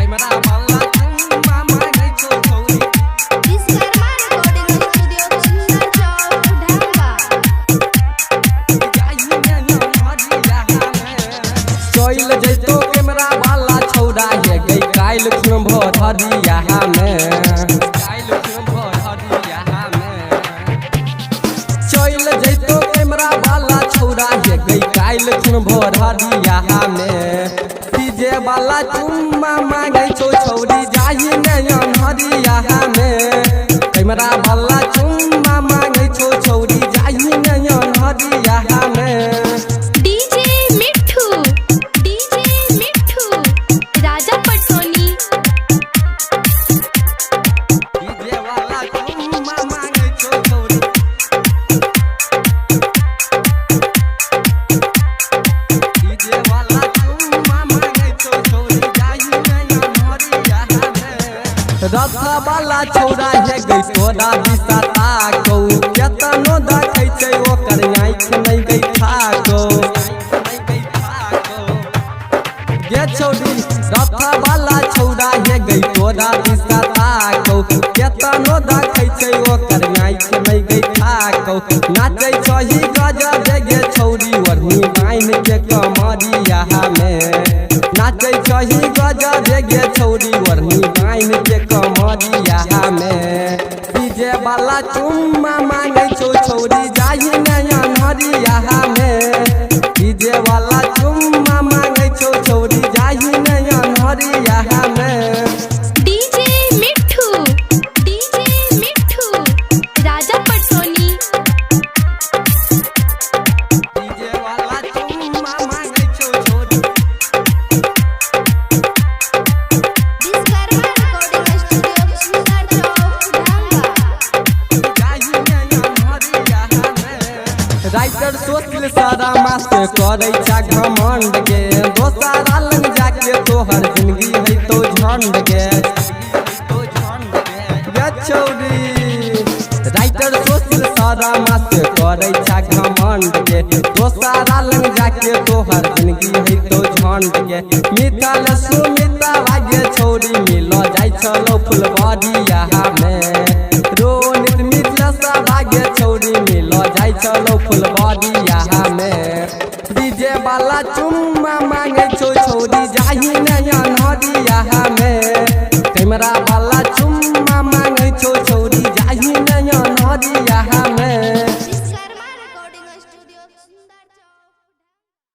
camera वाला चुम्मा मांगे छो छौरी विश्वकर्मा रिकॉर्डिंग स्टूडियो सुंदर चौक ढाका चल जैतो कैमरा वाला छौड़ा हे गई काइल खुम भरिया में चल जैतो कैमरा वाला छौड़ा हे गई काइल खुम भरिया में डीजे वाला चुम्मा मांगे छो छौरी जाही नयन हरिया में कैमरा वाला चुम्मा मांगे छो छौरी जाही नयन हरिया में डीजे मिठू राजा पटसोनी डीजे वाला चुम्मा मांगे छो छौरी डीजे वाला चुम्मा मांगे छो छौरी जाही नयन हरिया में रथा वाला छौड़ा हे गई तोरा दिशा ताकौ केतनो देखै छै ओकर आँख नहीं गई थाकौ गे छौड़ी रथा वाला छौड़ा हे गई तोरा दिशा ताकौ केतनो देखै छै ओकर आँख नहीं गई थाकौ नाचै छही गजब गे छौड़ी ओढ़नी बाइन के कमरिया में नाचै छही गजब गे छौड़ी ओढ़नी बाइन के कमरिया में डीजे वाला चुम्मा मांगे छो छौरी जाही नयन हरिया में डीजे वाला चुम्मा मांगे छो छौरी जाही नयन हरिया में डीजे मिठू राजा पटसोनी डीजे वाला चुम्मा मांगे छो छौरी विश्वकर्मा रिकॉर्डिंग स्टूडियो सुंदर चौक ढाका राइटर सोचिल सारा मास्टर करे छा घमंड के दोसारा लग जाके तोहर जिंदगी है तो झंड के छौरी राइटर सोचिल सारा मास्टर करे छा घमंड के दोसारा लग जाके तोहर जिंदगी है तो झंड के मिताल सुमिता भाग्य छौरी मिल जाय छलो फुलवारिया में रोनित मिथिला सा भाग्य छौरी मिल जाय छलो फुलवारिया में डीजे वाला चुम्मा मांगे छो छौरी जाही नयन हरिया में कैमरा वाला चुम्मा मांगे छो छौरी जाही नयन हरिया में